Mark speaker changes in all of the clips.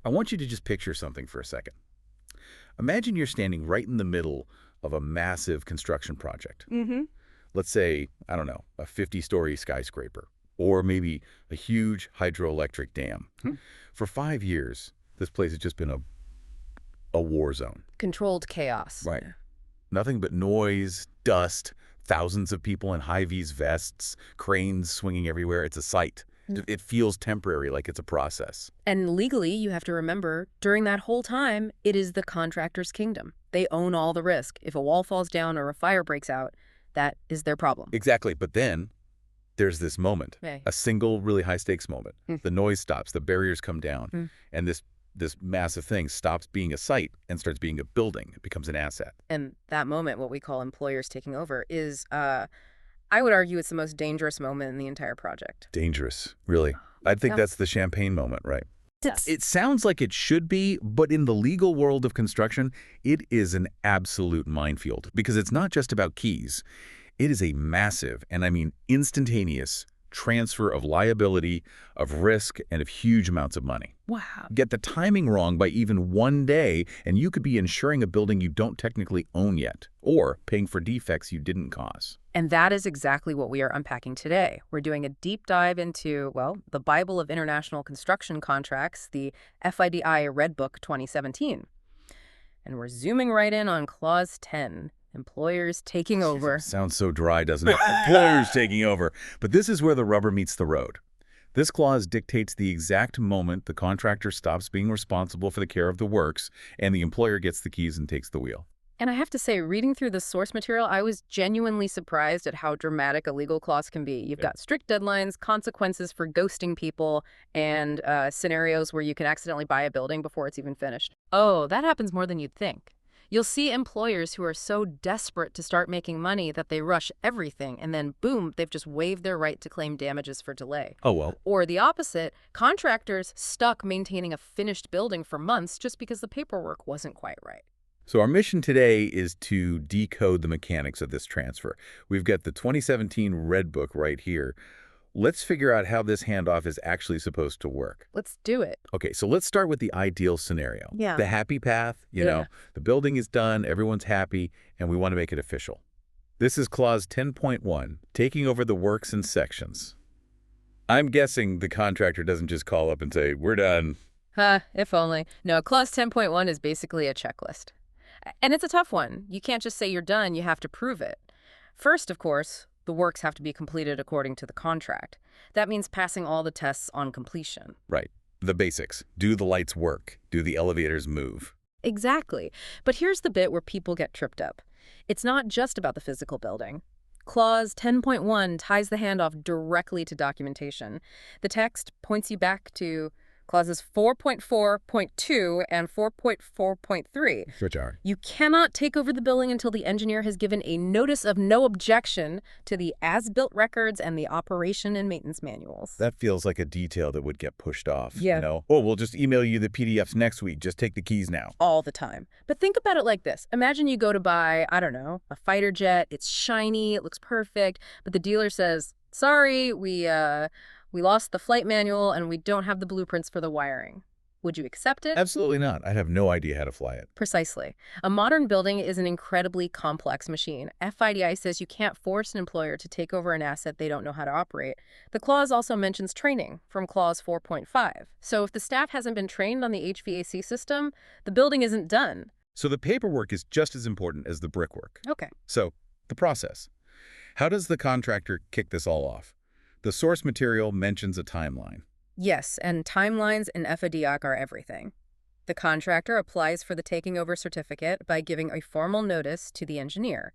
Speaker 1: I want you to just picture something for a second. Imagine you're standing right in the middle of a massive construction project.
Speaker 2: Mm-hmm.
Speaker 1: Let's say, I don't know, a 50-story skyscraper, or maybe a huge hydroelectric dam. For 5 years, this place has just been a war zone.
Speaker 2: Controlled chaos.
Speaker 1: Right. Nothing but noise, dust, thousands of people in high-vis vests, cranes swinging everywhere. It's a sight. It feels temporary, like it's a process.
Speaker 2: And legally, you have to remember, during that whole time, it is the contractor's kingdom. They own all the risk. If a wall falls down or a fire breaks out, that is their problem.
Speaker 1: Exactly. But then there's this moment,
Speaker 2: Okay.
Speaker 1: a single really high-stakes moment. The noise stops, the barriers come down, and this massive thing stops being a site and starts being a building. It becomes an asset.
Speaker 2: And that moment, what we call employers taking over, is, I would argue it's the most dangerous moment in the entire project.
Speaker 1: Dangerous, really. I think
Speaker 2: Yeah.
Speaker 1: that's the champagne moment, right?
Speaker 2: Yes.
Speaker 1: It sounds like it should be, but in the legal world of construction, it is an absolute minefield because it's not just about keys. It is a massive, and I mean instantaneous, transfer of liability, of risk, and of huge amounts of money.
Speaker 2: Wow.
Speaker 1: Get the timing wrong by even 1 day, and you could be insuring a building you don't technically own yet, or paying for defects you didn't cause.
Speaker 2: And that is exactly what we are unpacking today. We're doing a deep dive into, well, the Bible of International Construction Contracts, the FIDI Red Book 2017. And we're zooming right in on Clause 10, employers taking over.
Speaker 1: Sounds so dry, doesn't it? Employers taking over. But this is where the rubber meets the road. This clause dictates the exact moment the contractor stops being responsible for the care of the works and the employer gets the keys and takes the wheel.
Speaker 2: And I have to say, reading through the source material, I was genuinely surprised at how dramatic a legal clause can be. You've got strict deadlines, consequences for ghosting people, and scenarios where you can accidentally buy a building before it's even finished. Oh, that happens more than you'd think. You'll see employers who are so desperate to start making money that they rush everything, and then boom, they've just waived their right to claim damages for delay.
Speaker 1: Oh, well.
Speaker 2: Or the opposite, contractors stuck maintaining a finished building for months just because the paperwork wasn't quite right.
Speaker 1: So our mission today is to decode the mechanics of this transfer. We've got the 2017 Red Book right here. Let's figure out how this handoff is actually supposed to work.
Speaker 2: Let's do it.
Speaker 1: Okay, so let's start with the ideal scenario.
Speaker 2: Yeah.
Speaker 1: The happy path, you know, the building is done, everyone's happy, and we want to make it official. This is Clause 10.1, taking over the works in sections. I'm guessing the contractor doesn't just call up and say, we're done.
Speaker 2: If only. No, Clause 10.1 is basically a checklist. And it's a tough one. You can't just say you're done, you have to prove it. First, of course, the works have to be completed according to the contract. That means passing all the tests on completion.
Speaker 1: Right. The basics. Do the lights work? Do the elevators move?
Speaker 2: Exactly. But here's the bit where people get tripped up. It's not just about the physical building. Clause 10.1 ties the handoff directly to documentation. The text points you back to Clauses 4.4.2 and 4.4.3.
Speaker 1: Which are?
Speaker 2: You cannot take over the building until the engineer has given a notice of no objection to the as-built records and the operation and maintenance manuals.
Speaker 1: That feels like a detail that would get pushed off.
Speaker 2: Yeah.
Speaker 1: You know? Oh, we'll just email you the PDFs next week. Just take the keys now.
Speaker 2: All the time. But think about it like this. Imagine you go to buy, I don't know, a fighter jet. It's shiny. It looks perfect. But the dealer says, sorry, we lost the flight manual and we don't have the blueprints for the wiring. Would you accept it?
Speaker 1: Absolutely not. I'd have no idea how to fly it.
Speaker 2: Precisely. A modern building is an incredibly complex machine. FIDI says you can't force an employer to take over an asset they don't know how to operate. The clause also mentions training from Clause 4.5. So if the staff hasn't been trained on the HVAC system, the building isn't done.
Speaker 1: So the paperwork is just as important as the brickwork.
Speaker 2: Okay.
Speaker 1: So, the process. How does the contractor kick this all off? The source material mentions a timeline.
Speaker 2: Yes, and timelines in FIDIC are everything. The contractor applies for the taking over certificate by giving a formal notice to the engineer.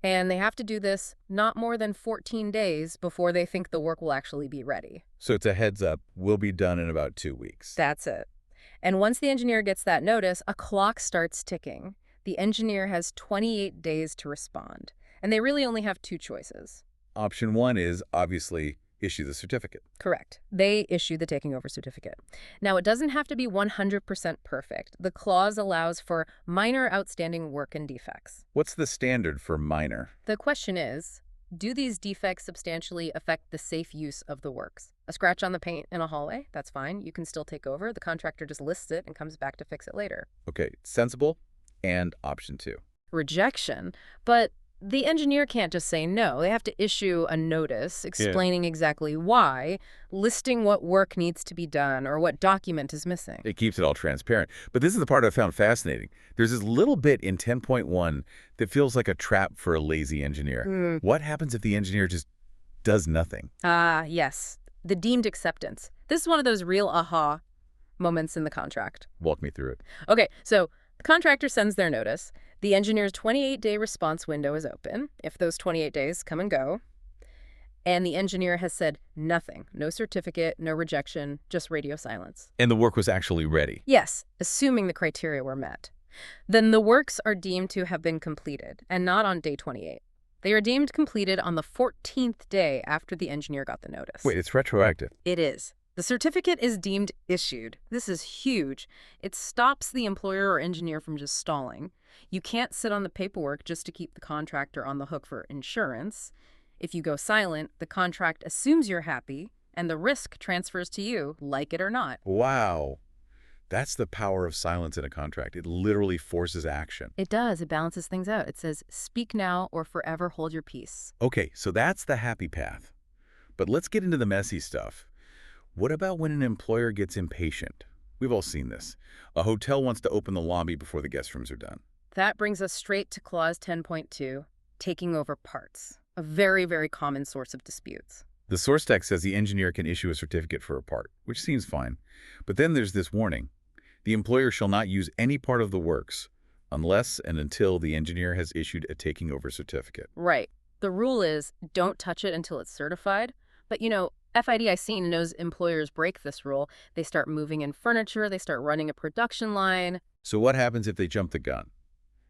Speaker 2: And they have to do this not more than 14 days before they think the work will actually be ready.
Speaker 1: So it's a heads up, we'll be done in about 2 weeks.
Speaker 2: That's it. And once the engineer gets that notice, a clock starts ticking. The engineer has 28 days to respond. And they really only have two choices.
Speaker 1: Option 1 is, obviously, issue the certificate.
Speaker 2: Correct. They issue the taking over certificate. Now, it doesn't have to be 100% perfect. The clause allows for minor outstanding work and defects.
Speaker 1: What's the standard for minor?
Speaker 2: The question is, Do these defects substantially affect the safe use of the works? A scratch on the paint in a hallway? That's fine. You can still take over. The contractor just lists it and comes back to fix it later.
Speaker 1: Okay, sensible. And option 2.
Speaker 2: Rejection, but the engineer can't just say no. They have to issue a notice
Speaker 1: Yeah.
Speaker 2: explaining exactly why, listing what work needs to be done or what document is missing.
Speaker 1: It keeps it all transparent. But this is the part I found fascinating. There's this little bit in 10.1 that feels like a trap for a lazy engineer. What happens if the engineer just does nothing?
Speaker 2: Yes. The deemed acceptance. This is one of those real aha moments in the contract.
Speaker 1: Walk me through it.
Speaker 2: Okay, so the contractor sends their notice. The engineer's 28-day response window is open, if those 28 days come and go. And the engineer has said nothing. No certificate, no rejection, just radio silence.
Speaker 1: And the work was actually ready.
Speaker 2: Yes, assuming the criteria were met. Then the works are deemed to have been completed, and not on day 28. They are deemed completed on the 14th day after the engineer got the notice.
Speaker 1: Wait, it's retroactive.
Speaker 2: It is. The certificate is deemed issued. This is huge. It stops the employer or engineer from just stalling. You can't sit on the paperwork just to keep the contractor on the hook for insurance. If you go silent, the contract assumes you're happy, and the risk transfers to you, like it or not.
Speaker 1: Wow. That's the power of silence in a contract. It literally forces action.
Speaker 2: It does. It balances things out. It says, speak now or forever hold your peace.
Speaker 1: Okay, so that's the happy path. But let's get into the messy stuff. What about when an employer gets impatient? We've all seen this. A hotel wants to open the lobby before the guest rooms are done.
Speaker 2: That brings us straight to Clause 10.2, taking over parts. A very, very common source of disputes.
Speaker 1: The source text says the engineer can issue a certificate for a part, which seems fine. But then there's this warning. The employer shall not use any part of the works unless and until the engineer has issued a taking over certificate.
Speaker 2: Right. The rule is don't touch it until it's certified. But, FIDIC knows employers break this rule. They start moving in furniture. They start running a production line.
Speaker 1: So what happens if they jump the gun?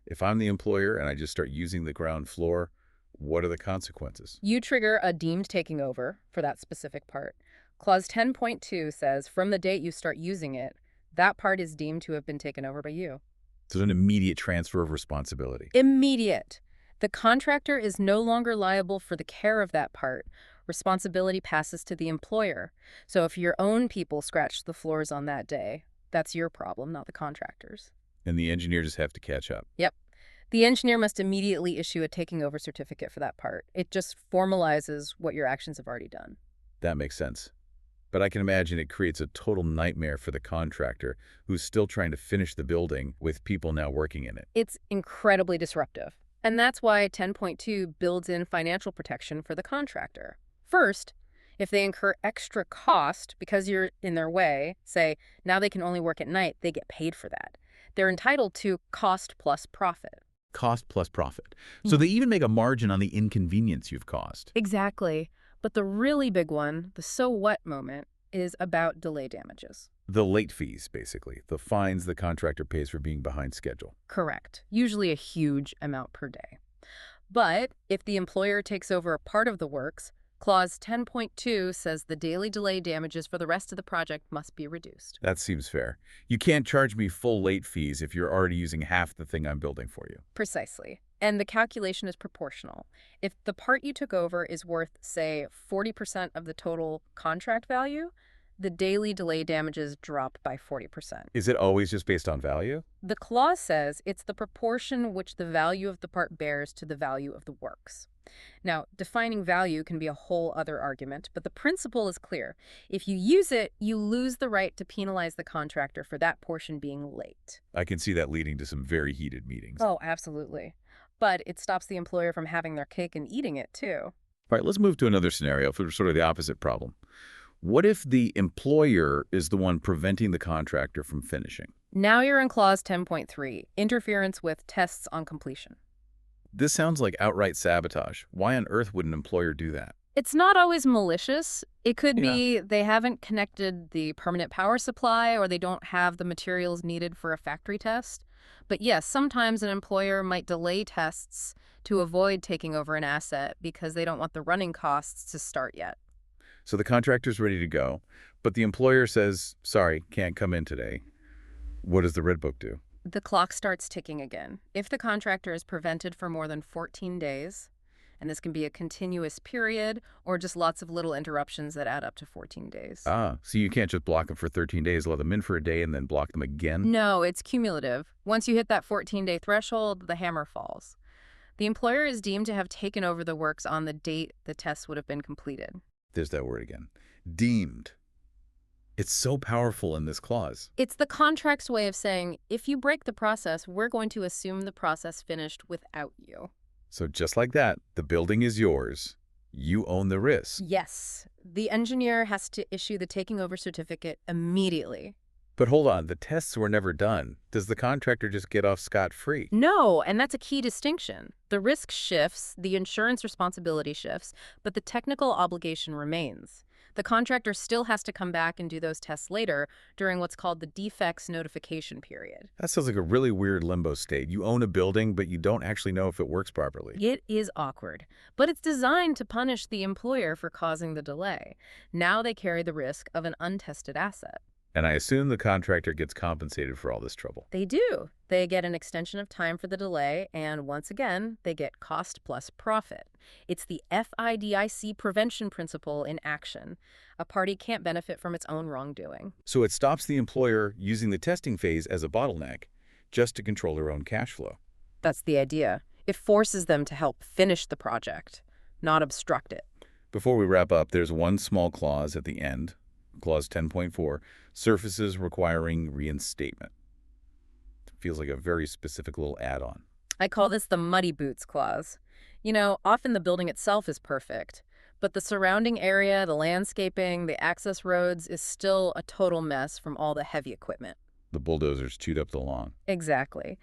Speaker 1: If I'm the employer and I just start using the ground floor, what are the consequences?
Speaker 2: You trigger a deemed taking over for that specific part. Clause 10.2 says from the date you start using it, that part is deemed to have been taken over by you.
Speaker 1: There's an immediate transfer of responsibility.
Speaker 2: Immediate. The contractor is no longer liable for the care of that part. Responsibility passes to the employer. So if your own people scratched the floors on that day, that's your problem, not the contractor's.
Speaker 1: And the engineer just have to catch up.
Speaker 2: Yep. The engineer must immediately issue a taking over certificate for that part. It just formalizes what your actions have already done.
Speaker 1: That makes sense. But I can imagine it creates a total nightmare for the contractor who's still trying to finish the building with people now working in it.
Speaker 2: It's incredibly disruptive. And that's why 10.2 builds in financial protection for the contractor. First, if they incur extra cost because you're in their way, say, now they can only work at night, they get paid for that. They're entitled to cost plus profit.
Speaker 1: Cost plus profit. So they even make a margin on the inconvenience you've caused.
Speaker 2: Exactly. But the really big one, the so what moment, is about delay damages.
Speaker 1: The late fees, basically. The fines the contractor pays for being behind schedule.
Speaker 2: Correct. Usually a huge amount per day. But if the employer takes over a part of the works, Clause 10.2 says the daily delay damages for the rest of the project must be reduced.
Speaker 1: That seems fair. You can't charge me full late fees if you're already using half the thing I'm building for you.
Speaker 2: Precisely. And the calculation is proportional. If the part you took over is worth, say, 40% of the total contract value, the daily delay damages drop by 40%.
Speaker 1: Is it always just based on value?
Speaker 2: The clause says it's the proportion which the value of the part bears to the value of the works. Now, defining value can be a whole other argument, but the principle is clear. If you use it, you lose the right to penalize the contractor for that portion being late.
Speaker 1: I can see that leading to some very heated meetings.
Speaker 2: Oh, absolutely. But it stops the employer from having their cake and eating it, too.
Speaker 1: All right, let's move to another scenario for sort of the opposite problem. What if the employer is the one preventing the contractor from finishing?
Speaker 2: Now you're in Clause 10.3, interference with tests on completion.
Speaker 1: This sounds like outright sabotage. Why on earth would an employer do that?
Speaker 2: It's not always malicious. It could be they haven't connected the permanent power supply or they don't have the materials needed for a factory test. But yes, sometimes an employer might delay tests to avoid taking over an asset because they don't want the running costs to start yet.
Speaker 1: So the contractor's ready to go, but the employer says, sorry, can't come in today. What does the Red Book do?
Speaker 2: The clock starts ticking again. If the contractor is prevented for more than 14 days, And this can be a continuous period or just lots of little interruptions that add up to 14 days.
Speaker 1: Ah, so you can't just block them for 13 days, let them in for a day, and then block them again?
Speaker 2: No, it's cumulative. Once you hit that 14-day threshold, the hammer falls. The employer is deemed to have taken over the works on the date the tests would have been completed.
Speaker 1: There's that word again. Deemed. It's so powerful in this clause.
Speaker 2: It's the contract's way of saying, if you break the process, we're going to assume the process finished without you.
Speaker 1: So just like that, the building is yours. You own the risk.
Speaker 2: Yes, the engineer has to issue the taking over certificate immediately.
Speaker 1: But hold on, the tests were never done. Does the contractor just get off scot-free?
Speaker 2: No, and that's a key distinction. The risk shifts, the insurance responsibility shifts, but the technical obligation remains. The contractor still has to come back and do those tests later during what's called the defects notification period.
Speaker 1: That sounds like a really weird limbo state. You own a building, but you don't actually know if it works properly.
Speaker 2: It is awkward, but it's designed to punish the employer for causing the delay. Now they carry the risk of an untested asset.
Speaker 1: And I assume the contractor gets compensated for all this trouble.
Speaker 2: They do. They get an extension of time for the delay, and once again, they get cost plus profit. It's the FIDIC prevention principle in action. A party can't benefit from its own wrongdoing.
Speaker 1: So it stops the employer using the testing phase as a bottleneck just to control their own cash flow.
Speaker 2: That's the idea. It forces them to help finish the project, not obstruct it.
Speaker 1: Before we wrap up, there's one small clause at the end, Clause 10.4, surfaces requiring reinstatement. It feels like a very specific little add-on.
Speaker 2: I call this the muddy boots clause. You know, often the building itself is perfect, but the surrounding area, the landscaping, the access roads is still a total mess from all the heavy equipment.
Speaker 1: The bulldozers chewed up the lawn.
Speaker 2: Exactly.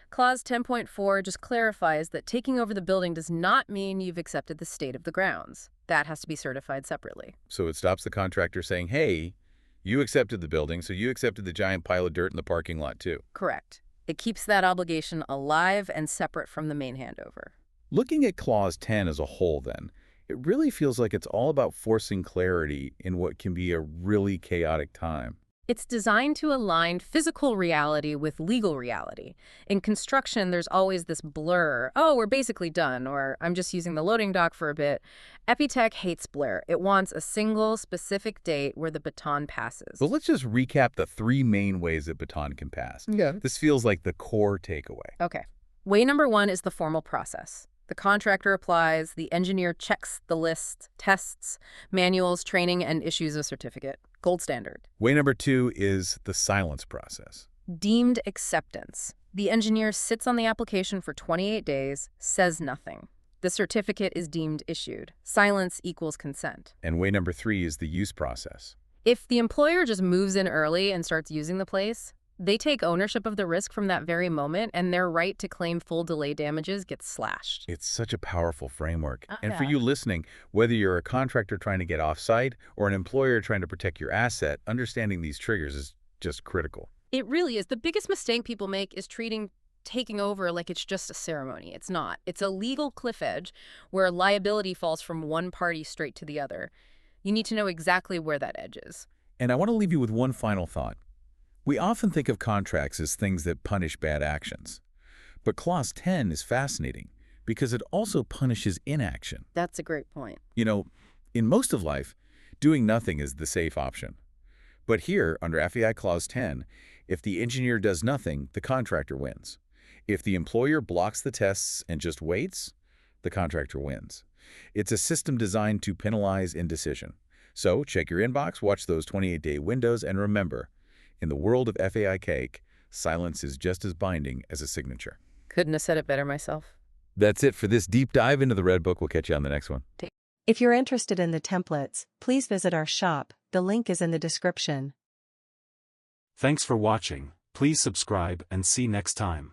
Speaker 2: Clause 10.4 just clarifies that taking over the building does not mean you've accepted the state of the grounds. That has to be certified separately.
Speaker 1: So it stops the contractor saying, hey, you accepted the building, so you accepted the giant pile of dirt in the parking lot too.
Speaker 2: Correct. It keeps that obligation alive and separate from the main handover.
Speaker 1: Looking at Clause 10 as a whole, then, it really feels like it's all about forcing clarity in what can be a really chaotic time.
Speaker 2: It's designed to align physical reality with legal reality. In construction, there's always this blur. Oh, we're basically done, or I'm just using the loading dock for a bit. Epitech hates blur. It wants a single, specific date where the baton passes.
Speaker 1: But let's just recap the three main ways that baton can pass.
Speaker 2: Yeah.
Speaker 1: This feels like the core takeaway.
Speaker 2: Okay. Way number one is the formal process. The contractor applies, the engineer checks the list, tests, manuals, training, and issues a certificate. Gold standard.
Speaker 1: Way number two is the silence process.
Speaker 2: Deemed acceptance. The engineer sits on the application for 28 days, says nothing. The certificate is deemed issued. Silence equals consent.
Speaker 1: And way number three is the use process.
Speaker 2: If the employer just moves in early and starts using the place, they take ownership of the risk from that very moment, and their right to claim full delay damages gets slashed.
Speaker 1: It's such a powerful framework. And for
Speaker 2: Yeah.
Speaker 1: you listening, whether you're a contractor trying to get off-site or an employer trying to protect your asset, understanding these triggers is just critical.
Speaker 2: It really is. The biggest mistake people make is treating taking over like it's just a ceremony. It's not. It's a legal cliff edge where liability falls from one party straight to the other. You need to know exactly where that edge is.
Speaker 1: And I want to leave you with one final thought. We often think of contracts as things that punish bad actions. But Clause 10 is fascinating because it also punishes inaction.
Speaker 2: That's a great point.
Speaker 1: You know, in most of life, doing nothing is the safe option. But here, under FEI Clause 10, if the engineer does nothing, the contractor wins. If the employer blocks the tests and just waits, the contractor wins. It's a system designed to penalize indecision. So check your inbox, watch those 28-day windows, and remember, in the world of FAI cake, silence is just as binding as a signature.
Speaker 2: Couldn't have said it better myself.
Speaker 1: That's it for this deep dive into the Red Book. We'll catch you on the next one.
Speaker 3: If you're interested in the templates, please visit our shop. The link is in the description.
Speaker 4: Thanks for watching. Please subscribe and see next time.